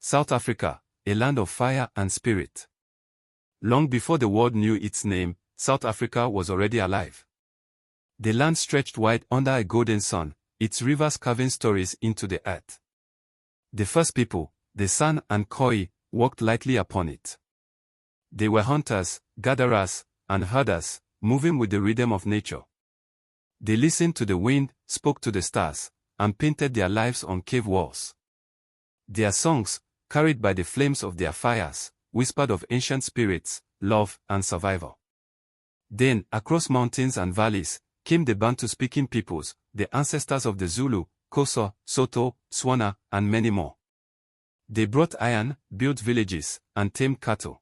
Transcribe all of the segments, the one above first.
South Africa, a land of fire and spirit. Long before the world knew its name, South Africa was already alive. The land stretched wide under a golden sun, its rivers carving stories into the earth. The first people, the San and Khoi, walked lightly upon it. They were hunters, gatherers, and herders, moving with the rhythm of nature. They listened to the wind, spoke to the stars, and painted their lives on cave walls. Their songs, carried by the flames of their fires, whispered of ancient spirits, love, and survival. Then, across mountains and valleys, came the Bantu-speaking peoples, the ancestors of the Zulu, Xhosa, Sotho, Tswana, and many more. They brought iron, built villages, and tamed cattle.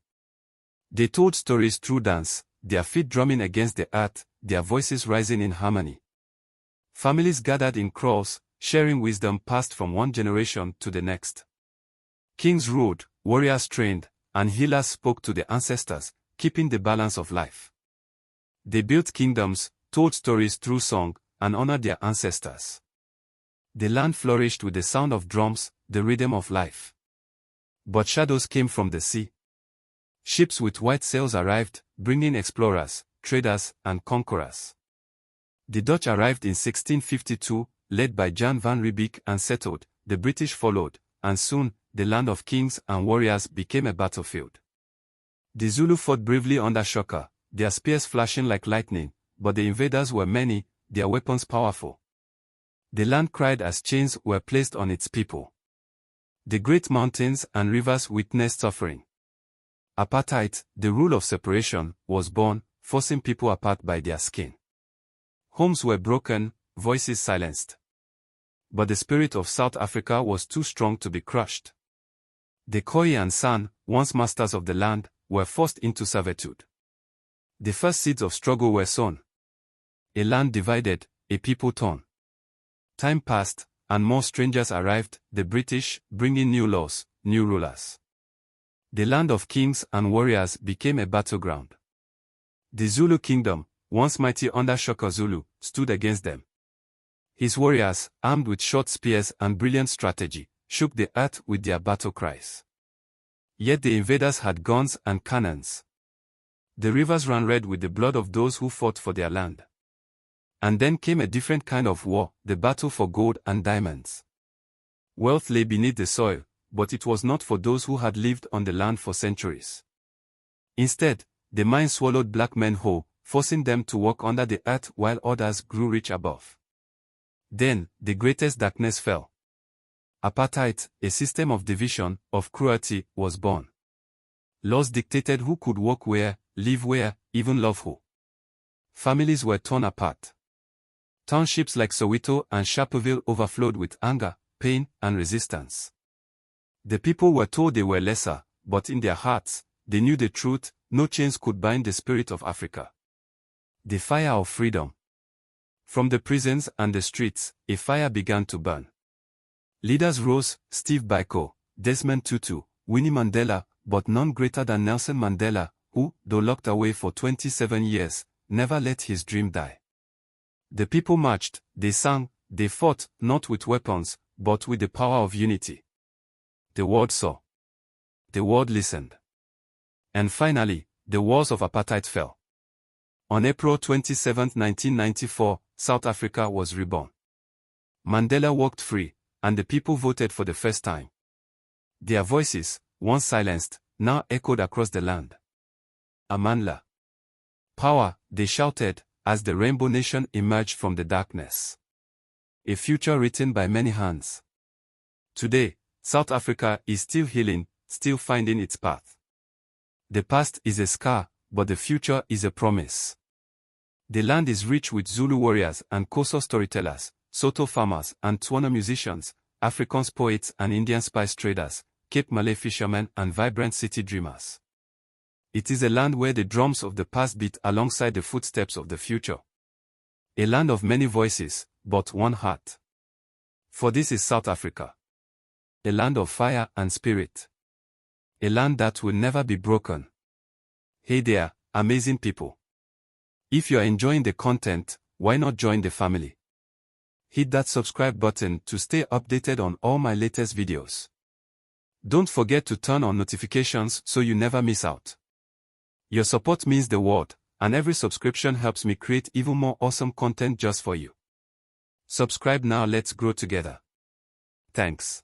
They told stories through dance, their feet drumming against the earth, their voices rising in harmony. Families gathered in kraals, sharing wisdom passed from one generation to the next. Kings ruled, warriors trained, and healers spoke to the ancestors, keeping the balance of life. They built kingdoms, told stories through song, and honored their ancestors. The land flourished with the sound of drums, the rhythm of life. But shadows came from the sea. Ships with white sails arrived, bringing explorers, traders, and conquerors. The Dutch arrived in 1652, led by Jan van Riebeeck, and settled. The British followed, and soon, the land of kings and warriors became a battlefield. The Zulu fought bravely under Shaka, their spears flashing like lightning, but the invaders were many, their weapons powerful. The land cried as chains were placed on its people. The great mountains and rivers witnessed suffering. Apartheid, the rule of separation, was born, forcing people apart by their skin. Homes were broken, voices silenced. But the spirit of South Africa was too strong to be crushed. The Khoi and San, once masters of the land, were forced into servitude. The first seeds of struggle were sown. A land divided, a people torn. Time passed, and more strangers arrived, the British, bringing new laws, new rulers. The land of kings and warriors became a battleground. The Zulu kingdom, once mighty under Shaka Zulu, stood against them. His warriors, armed with short spears and brilliant strategy, shook the earth with their battle cries. Yet the invaders had guns and cannons. The rivers ran red with the blood of those who fought for their land. And then came a different kind of war, the battle for gold and diamonds. Wealth lay beneath the soil, but it was not for those who had lived on the land for centuries. Instead, the mine swallowed black men whole, forcing them to walk under the earth while others grew rich above. Then, the greatest darkness fell. Apartheid, a system of division, of cruelty, was born. Laws dictated who could walk where, live where, even love who. Families were torn apart. Townships like Soweto and Sharpeville overflowed with anger, pain, and resistance. The people were told they were lesser, but in their hearts, they knew the truth: no chains could bind the spirit of Africa. The fire of freedom. From the prisons and the streets, a fire began to burn. Leaders rose: Steve Biko, Desmond Tutu, Winnie Mandela, but none greater than Nelson Mandela, who, though locked away for 27 years, never let his dream die. The people marched, they sang, they fought, not with weapons, but with the power of unity. The world saw. The world listened. And finally, the walls of apartheid fell. On April 27, 1994, South Africa was reborn. Mandela walked free, and the people voted for the first time. Their voices, once silenced, now echoed across the land. Amandla. Power, they shouted, as the Rainbow Nation emerged from the darkness. A future written by many hands. Today, South Africa is still healing, still finding its path. The past is a scar, but the future is a promise. The land is rich with Zulu warriors and Xhosa storytellers, Sotho farmers and Tswana musicians, Afrikaans poets and Indian spice traders, Cape Malay fishermen and vibrant city dreamers. It is a land where the drums of the past beat alongside the footsteps of the future. A land of many voices, but one heart. For this is South Africa. A land of fire and spirit. A land that will never be broken. Hey there, amazing people. If you are enjoying the content, why not join the family? Hit that subscribe button to stay updated on all my latest videos. Don't forget to turn on notifications so you never miss out. Your support means the world, and every subscription helps me create even more awesome content just for you. Subscribe now, let's grow together. Thanks.